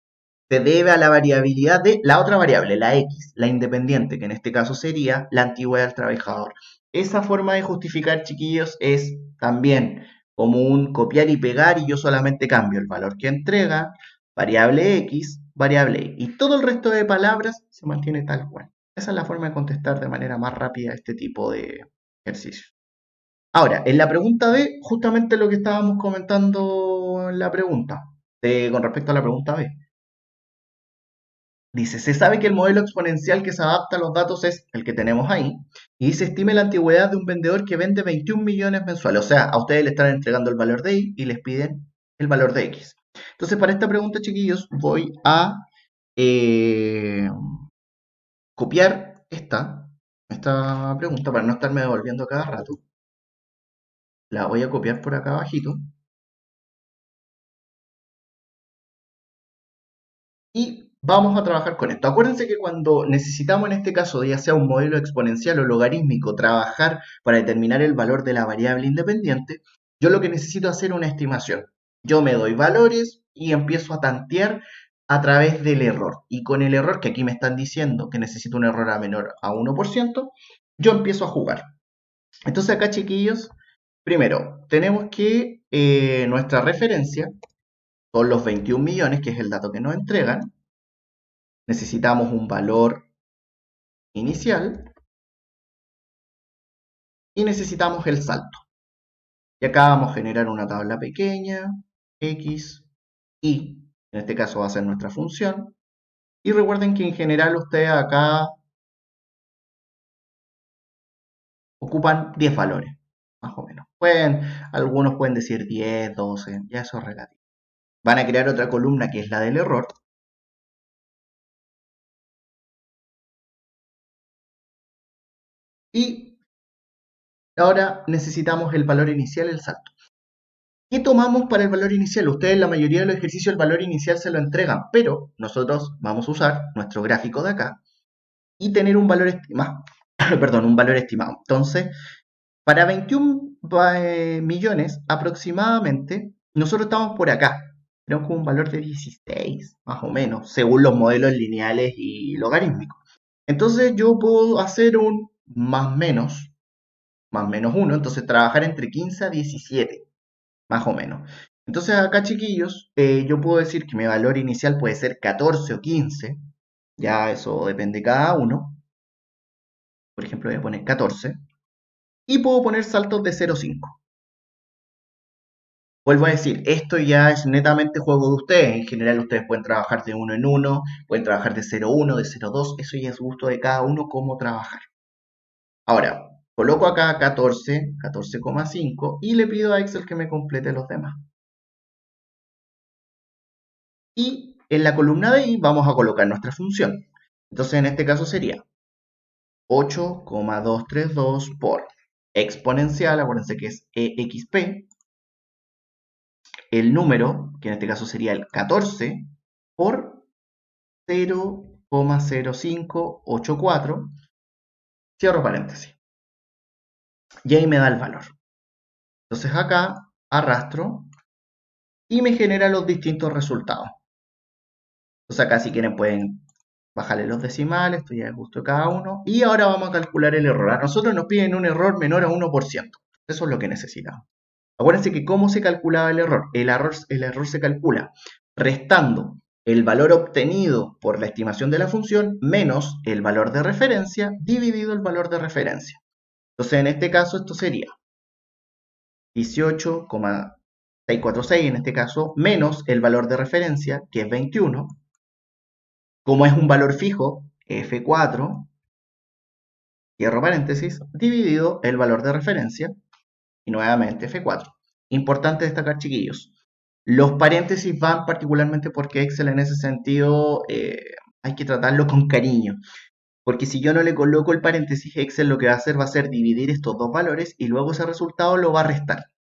Se debe a la variabilidad de la otra variable, la X, la independiente, que en este caso sería la antigüedad del trabajador. Esa forma de justificar, chiquillos, es también como un copiar y pegar y yo solamente cambio el valor que entrega, variable X, variable Y. Y todo el resto de palabras se mantiene tal cual. Esa es la forma de contestar de manera más rápida este tipo de ejercicios. Ahora, en la pregunta B, justamente lo que estábamos comentando en la pregunta, con respecto a la pregunta B. Dice, se sabe que el modelo exponencial que se adapta a los datos es el que tenemos ahí. Y dice, estime la antigüedad de un vendedor que vende 21 millones mensuales. O sea, a ustedes le están entregando el valor de Y y les piden el valor de X. Entonces, para esta pregunta, chiquillos, voy a eh, copiar esta pregunta para no estarme devolviendo cada rato. La voy a copiar por acá abajito. Y vamos a trabajar con esto. Acuérdense que cuando necesitamos en este caso, ya sea un modelo exponencial o logarítmico, trabajar para determinar el valor de la variable independiente, yo lo que necesito hacer es una estimación. Yo me doy valores y empiezo a tantear a través del error. Y con el error que aquí me están diciendo que necesito un error a menor a 1%, yo empiezo a jugar. Entonces acá, chiquillos, primero tenemos que nuestra referencia son los 21 millones, que es el dato que nos entregan. Necesitamos un valor inicial y necesitamos el salto. Y acá vamos a generar una tabla pequeña, x, y, en este caso va a ser nuestra función. Y recuerden que en general ustedes acá ocupan 10 valores, más o menos. Algunos pueden decir 10, 12, ya eso es relativo. Van a crear otra columna que es la del error. Y ahora necesitamos el valor inicial, el salto. ¿Qué tomamos para el valor inicial? Ustedes en la mayoría de los ejercicios el valor inicial se lo entregan, pero nosotros vamos a usar nuestro gráfico de acá y tener un valor estimado. Perdón, un valor estimado. Entonces, para 21 millones aproximadamente, nosotros estamos por acá. Tenemos como un valor de 16, más o menos, según los modelos lineales y logarítmicos. Entonces yo puedo hacer un más menos 1, entonces trabajar entre 15 a 17 más o menos. Entonces acá, chiquillos, yo puedo decir que mi valor inicial puede ser 14 o 15, ya eso depende de cada uno. Por ejemplo, voy a poner 14 y puedo poner saltos de 0,5. Vuelvo a decir, esto ya es netamente juego de ustedes. En general, ustedes pueden trabajar de uno en uno, pueden trabajar de 0,1, de 0,2. Eso ya es gusto de cada uno cómo trabajar. Ahora, coloco acá 14, 14,5 y le pido a Excel que me complete los demás. Y en la columna de I vamos a colocar nuestra función. Entonces, en este caso sería 8,232 por exponencial, acuérdense que es exp, el número, que en este caso sería el 14, por 0,0584, cierro paréntesis. Y ahí me da el valor. Entonces acá arrastro y me genera los distintos resultados. Entonces acá si quieren pueden Bájale los decimales, esto ya es gusto de cada uno. Y ahora vamos a calcular el error. A nosotros nos piden un error menor a 1%. Eso es lo que necesitamos. Acuérdense que cómo se calculaba el error. El error se calcula restando el valor obtenido por la estimación de la función menos el valor de referencia dividido el valor de referencia. Entonces, en este caso, esto sería 18,646, en este caso, menos el valor de referencia, que es 21. Como es un valor fijo, F4, cierro paréntesis, dividido el valor de referencia, y nuevamente F4. Importante destacar, chiquillos, los paréntesis van particularmente porque Excel en ese sentido hay que tratarlo con cariño. Porque si yo no le coloco el paréntesis, Excel lo que va a ser dividir estos dos valores y luego ese resultado lo va a restar.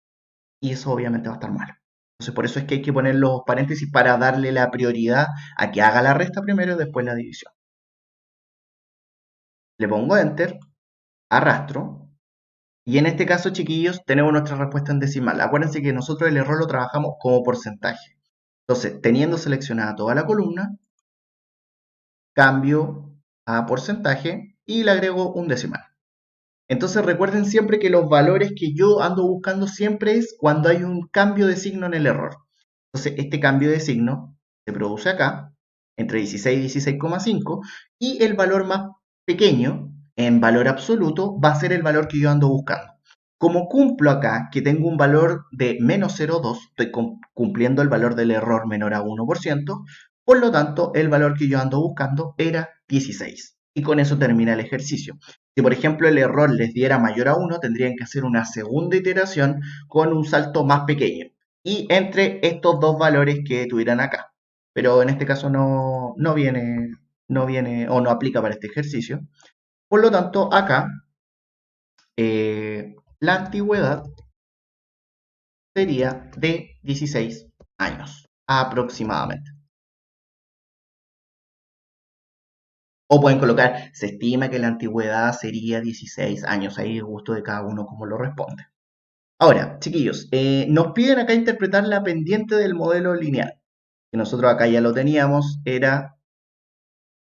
Y eso obviamente va a estar mal. Entonces por eso es que hay que poner los paréntesis para darle la prioridad a que haga la resta primero y después la división. Le pongo Enter, arrastro. Y en este caso, chiquillos, tenemos nuestra respuesta en decimal. Acuérdense que nosotros el error lo trabajamos como porcentaje. Entonces, teniendo seleccionada toda la columna, cambio a porcentaje y le agrego un decimal. Entonces recuerden siempre que los valores que yo ando buscando siempre es cuando hay un cambio de signo en el error. Entonces este cambio de signo se produce acá, entre 16 y 16,5, y el valor más pequeño, en valor absoluto, va a ser el valor que yo ando buscando. Como cumplo acá que tengo un valor de menos 0,2, estoy cumpliendo el valor del error menor a 1%, por lo tanto el valor que yo ando buscando era 16. Y con eso termina el ejercicio. Si por ejemplo el error les diera mayor a 1, tendrían que hacer una segunda iteración con un salto más pequeño. Y entre estos dos valores que tuvieran acá. Pero en este caso no viene o no aplica para este ejercicio. Por lo tanto, acá la antigüedad sería de 16 años aproximadamente. O pueden colocar, se estima que la antigüedad sería 16 años. Ahí es gusto de cada uno como lo responde. Ahora, chiquillos, nos piden acá interpretar la pendiente del modelo lineal. Que nosotros acá ya lo teníamos, era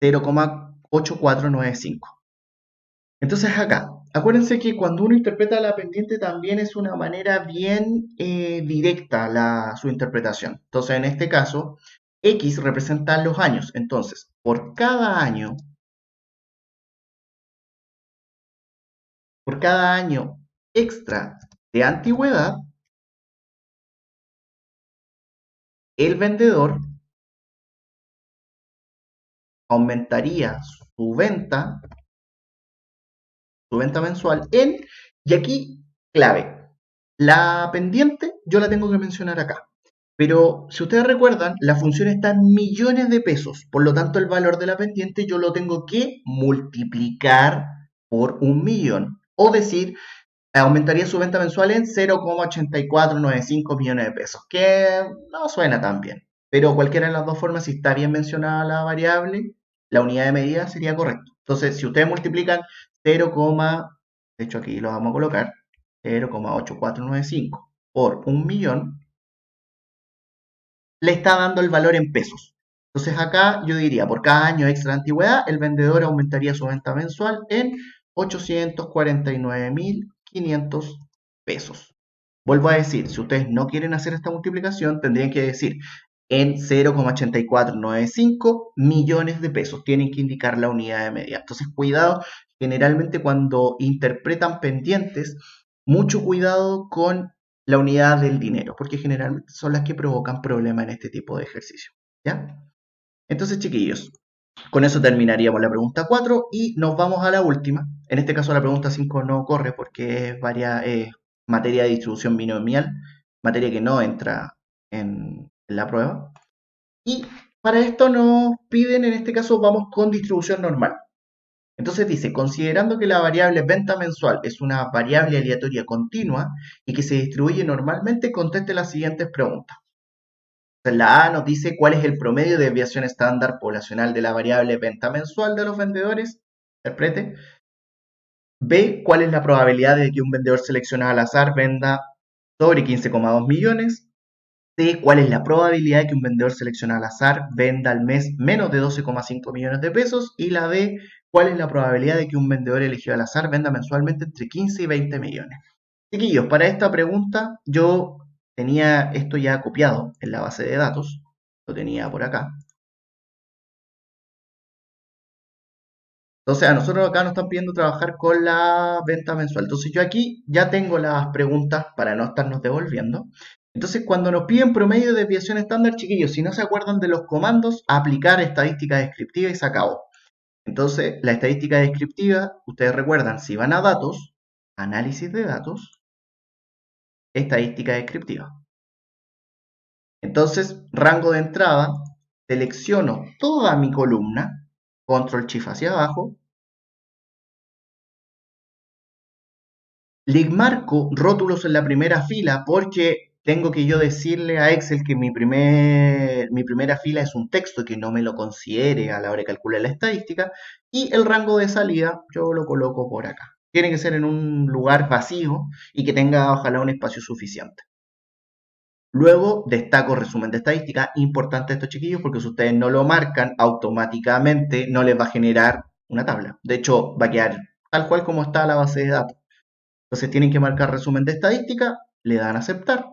0,8495. Entonces acá, acuérdense que cuando uno interpreta la pendiente también es una manera bien directa su interpretación. Entonces en este caso, X representa los años. Entonces, por cada año extra de antigüedad, el vendedor aumentaría su venta mensual y aquí, clave, la pendiente yo la tengo que mencionar acá. Pero si ustedes recuerdan, la función está en millones de pesos. Por lo tanto, el valor de la pendiente yo lo tengo que multiplicar por 1.000.000. O decir, aumentaría su venta mensual en 0,8495 millones de pesos. Que no suena tan bien. Pero cualquiera de las dos formas, si está bien mencionada la variable, la unidad de medida sería correcto. Entonces, si ustedes multiplican 0, de hecho aquí lo vamos a colocar, 0,8495 por 1.000.000, le está dando el valor en pesos. Entonces acá yo diría, por cada año extra de antigüedad, el vendedor aumentaría su venta mensual en 849.500 pesos. Vuelvo a decir, si ustedes no quieren hacer esta multiplicación, tendrían que decir en 0,8495 millones de pesos. Tienen que indicar la unidad de medida. Entonces, cuidado, generalmente cuando interpretan pendientes, mucho cuidado con la unidad del dinero, porque generalmente son las que provocan problemas en este tipo de ejercicio. ¿Ya? Entonces, chiquillos, con eso terminaríamos la pregunta 4 y nos vamos a la última. En este caso la pregunta 5 no corre porque es materia de distribución binomial, materia que no entra en la prueba. Y para esto nos piden, en este caso vamos con distribución normal. Entonces dice, considerando que la variable venta mensual es una variable aleatoria continua y que se distribuye normalmente, conteste las siguientes preguntas. La A nos dice cuál es el promedio de desviación estándar poblacional de la variable venta mensual de los vendedores. Interprete. B, cuál es la probabilidad de que un vendedor seleccionado al azar venda sobre 15,2 millones. C, cuál es la probabilidad de que un vendedor seleccionado al azar venda al mes menos de 12,5 millones de pesos. Y la D, cuál es la probabilidad de que un vendedor elegido al azar venda mensualmente entre 15 y 20 millones. Chiquillos, para esta pregunta yo tenía esto ya copiado en la base de datos, lo tenía por acá. Entonces a nosotros acá nos están pidiendo trabajar con la venta mensual. Entonces yo aquí ya tengo las preguntas para no estarnos devolviendo. Entonces cuando nos piden promedio de desviación estándar, chiquillos, si no se acuerdan de los comandos, aplicar estadística descriptiva y se acabó. Entonces la estadística descriptiva, ustedes recuerdan, si van a datos, análisis de datos, estadística descriptiva. Entonces, rango de entrada, selecciono toda mi columna, control shift hacia abajo, le marco rótulos en la primera fila porque tengo que yo decirle a Excel que mi primera fila es un texto que no me lo considere a la hora de calcular la estadística, y el rango de salida yo lo coloco por acá. Tiene que ser en un lugar vacío y que tenga ojalá un espacio suficiente. Luego destaco resumen de estadística. Importante esto, chiquillos, porque si ustedes no lo marcan, automáticamente no les va a generar una tabla. De hecho, va a quedar tal cual como está la base de datos. Entonces tienen que marcar resumen de estadística, le dan a aceptar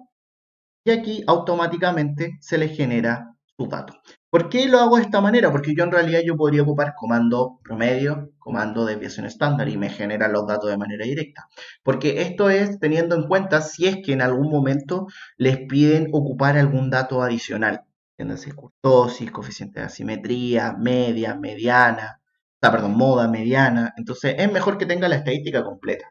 y aquí automáticamente se les genera su dato. ¿Por qué lo hago de esta manera? Porque yo en realidad yo podría ocupar comando promedio, comando desviación estándar y me generan los datos de manera directa. Porque esto es teniendo en cuenta si es que en algún momento les piden ocupar algún dato adicional. Entiéndase, kurtosis, coeficiente de asimetría, media, mediana, perdón, moda, mediana. Entonces es mejor que tenga la estadística completa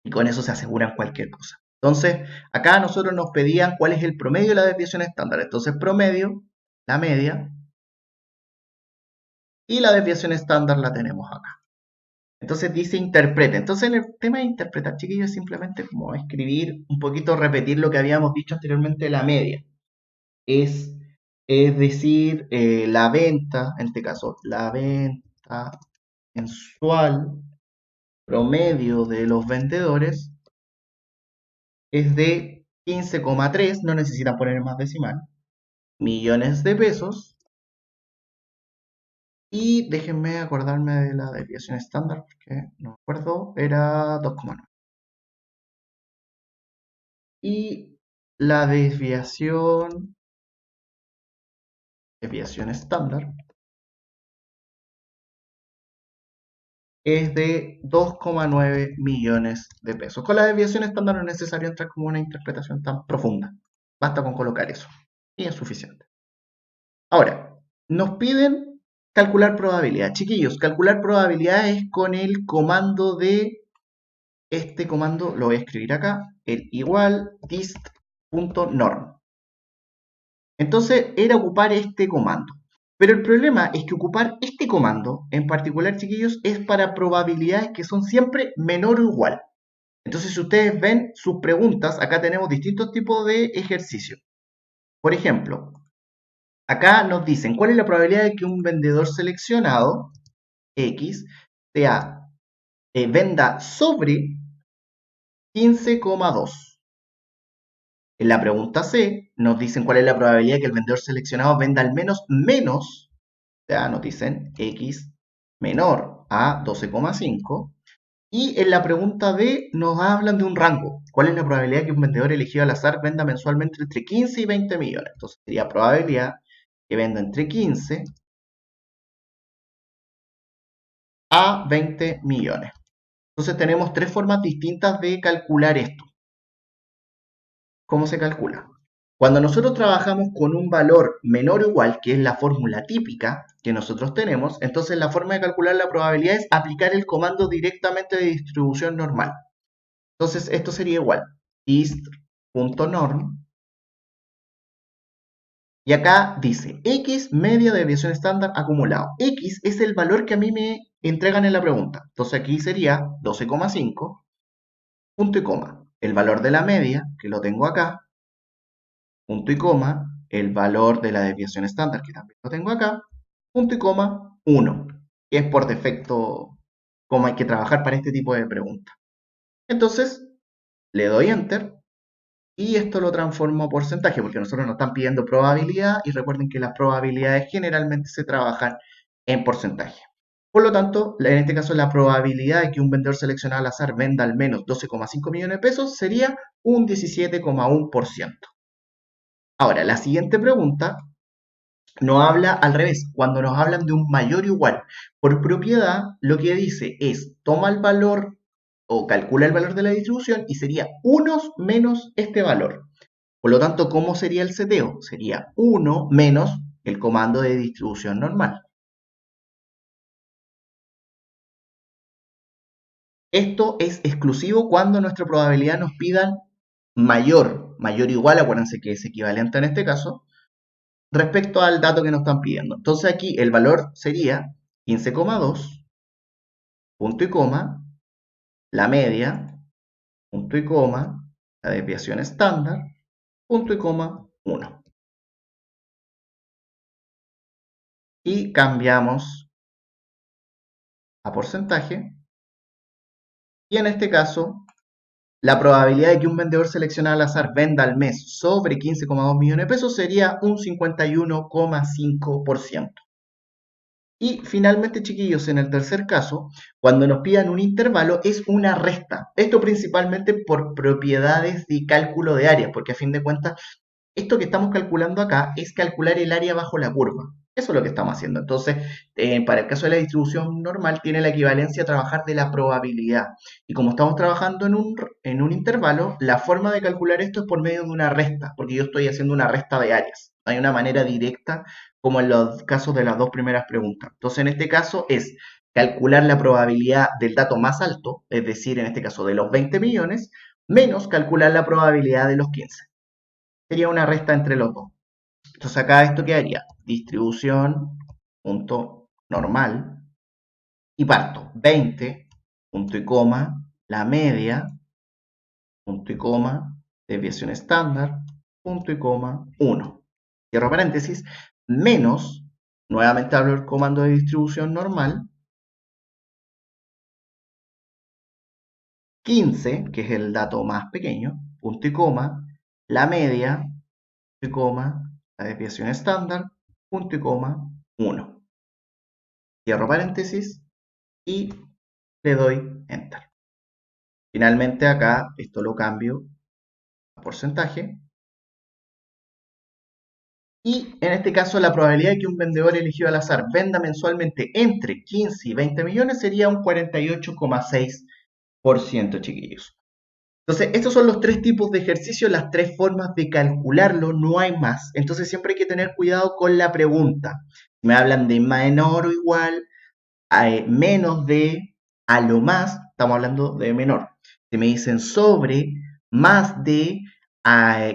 y con eso se aseguran cualquier cosa. Entonces, acá a nosotros nos pedían cuál es el promedio de la desviación estándar. Entonces, promedio, la media, y la desviación estándar la tenemos acá. Entonces dice interprete. Entonces, en el tema de interpretar, chiquillos, es simplemente como escribir un poquito, repetir lo que habíamos dicho anteriormente de la media. Es, es decir, la venta, en este caso, la venta mensual promedio de los vendedores es de 15,3, no necesitan poner más decimal, millones de pesos. Y déjenme acordarme de la desviación estándar, porque no me acuerdo, era 2,9. Y la desviación estándar es de 2,9 millones de pesos. Con la desviación estándar no es necesario entrar como una interpretación tan profunda. Basta con colocar eso. Y es suficiente. Ahora, nos piden calcular probabilidad. Chiquillos, calcular probabilidad es con el comando de este comando, lo voy a escribir acá, el igual dist.norm. Entonces era ocupar este comando. Pero el problema es que ocupar este comando, en particular, chiquillos, es para probabilidades que son siempre menor o igual. Entonces, si ustedes ven sus preguntas, acá tenemos distintos tipos de ejercicios. Por ejemplo, acá nos dicen cuál es la probabilidad de que un vendedor seleccionado, X, sea, venda sobre 15,2. En la pregunta C nos dicen cuál es la probabilidad de que el vendedor seleccionado venda al menos menos, o sea, nos dicen X menor a 12,5. Y en la pregunta D nos hablan de un rango. ¿Cuál es la probabilidad de que un vendedor elegido al azar venda mensualmente entre 15 y 20 millones? Entonces sería probabilidad que venda entre 15 a 20 millones. Entonces tenemos tres formas distintas de calcular esto. ¿Cómo se calcula? Cuando nosotros trabajamos con un valor menor o igual, que es la fórmula típica que nosotros tenemos, entonces la forma de calcular la probabilidad es aplicar el comando directamente de distribución normal. Entonces esto sería igual, dist.norm, y acá dice X media de desviación estándar acumulado. X es el valor que a mí me entregan en la pregunta. Entonces aquí sería 12,5, punto y coma. El valor de la media, que lo tengo acá, punto y coma, el valor de la desviación estándar, que también lo tengo acá, punto y coma, 1, que es por defecto como hay que trabajar para este tipo de preguntas. Entonces, le doy Enter y esto lo transformo a porcentaje, porque nosotros nos están pidiendo probabilidad y recuerden que las probabilidades generalmente se trabajan en porcentaje. Por lo tanto, en este caso la probabilidad de que un vendedor seleccionado al azar venda al menos 12,5 millones de pesos sería un 17,1%. Ahora, la siguiente pregunta nos habla al revés, cuando nos hablan de un mayor o igual. Por propiedad, lo que dice es, toma el valor o calcula el valor de la distribución y sería 1 menos este valor. Por lo tanto, ¿cómo sería el seteo? Sería 1 menos el comando de distribución normal. Esto es exclusivo cuando nuestra probabilidad nos pidan mayor o igual, acuérdense que es equivalente en este caso, respecto al dato que nos están pidiendo. Entonces aquí el valor sería 15,2, punto y coma, la media, punto y coma, la desviación estándar, punto y coma, 1. Y cambiamos a porcentaje. Y en este caso, la probabilidad de que un vendedor seleccionado al azar venda al mes sobre 15,2 millones de pesos sería un 51,5%. Y finalmente, chiquillos, en el tercer caso, cuando nos pidan un intervalo, es una resta. Esto principalmente por propiedades de cálculo de áreas, porque a fin de cuentas esto que estamos calculando acá es calcular el área bajo la curva. Eso es lo que estamos haciendo. Entonces, para el caso de la distribución normal, tiene la equivalencia a trabajar de la probabilidad. Y como estamos trabajando en un intervalo, la forma de calcular esto es por medio de una resta, porque yo estoy haciendo una resta de áreas. Hay una manera directa, como en los casos de las dos primeras preguntas. Entonces, en este caso es calcular la probabilidad del dato más alto, es decir, en este caso de los 20 millones, menos calcular la probabilidad de los 15. Sería una resta entre los dos. Entonces acá esto quedaría distribución punto normal y parto 20 punto y coma la media punto y coma desviación estándar punto y coma 1. Cierro paréntesis menos, nuevamente hablo del comando de distribución normal, 15, que es el dato más pequeño, punto y coma, la media, punto y coma, la desviación estándar, punto y coma, 1. Cierro paréntesis y le doy Enter. Finalmente acá esto lo cambio a porcentaje. Y en este caso la probabilidad de que un vendedor elegido al azar venda mensualmente entre 15 y 20 millones sería un 48,6%, chiquillos. Entonces, estos son los tres tipos de ejercicios, las tres formas de calcularlo, no hay más. Entonces, siempre hay que tener cuidado con la pregunta. Me hablan de menor o igual, menos de, a lo más, estamos hablando de menor. Si me dicen sobre, más de,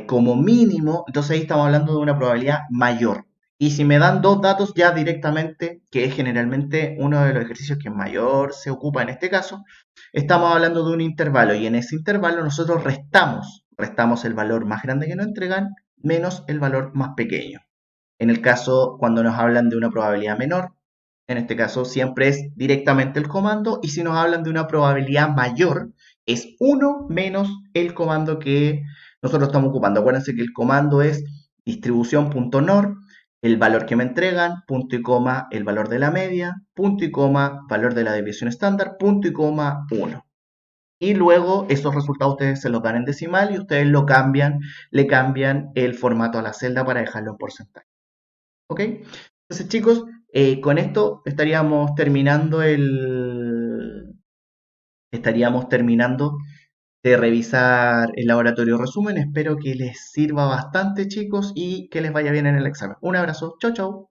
como mínimo, entonces ahí estamos hablando de una probabilidad mayor. Y si me dan dos datos ya directamente, que es generalmente uno de los ejercicios que mayor se ocupa en este caso, estamos hablando de un intervalo y en ese intervalo nosotros restamos el valor más grande que nos entregan menos el valor más pequeño. En el caso cuando nos hablan de una probabilidad menor, en este caso siempre es directamente el comando y si nos hablan de una probabilidad mayor es 1 menos el comando que nosotros estamos ocupando. Acuérdense que el comando es distribución.nor, el valor que me entregan, punto y coma, el valor de la media, punto y coma, valor de la desviación estándar, punto y coma, 1. Y luego esos resultados ustedes se los dan en decimal y ustedes lo cambian, le cambian el formato a la celda para dejarlo en porcentaje. ¿Ok? Entonces, chicos, con esto estaríamos terminando de revisar el laboratorio resumen. Espero que les sirva bastante, chicos, y que les vaya bien en el examen. Un abrazo. Chau, chau.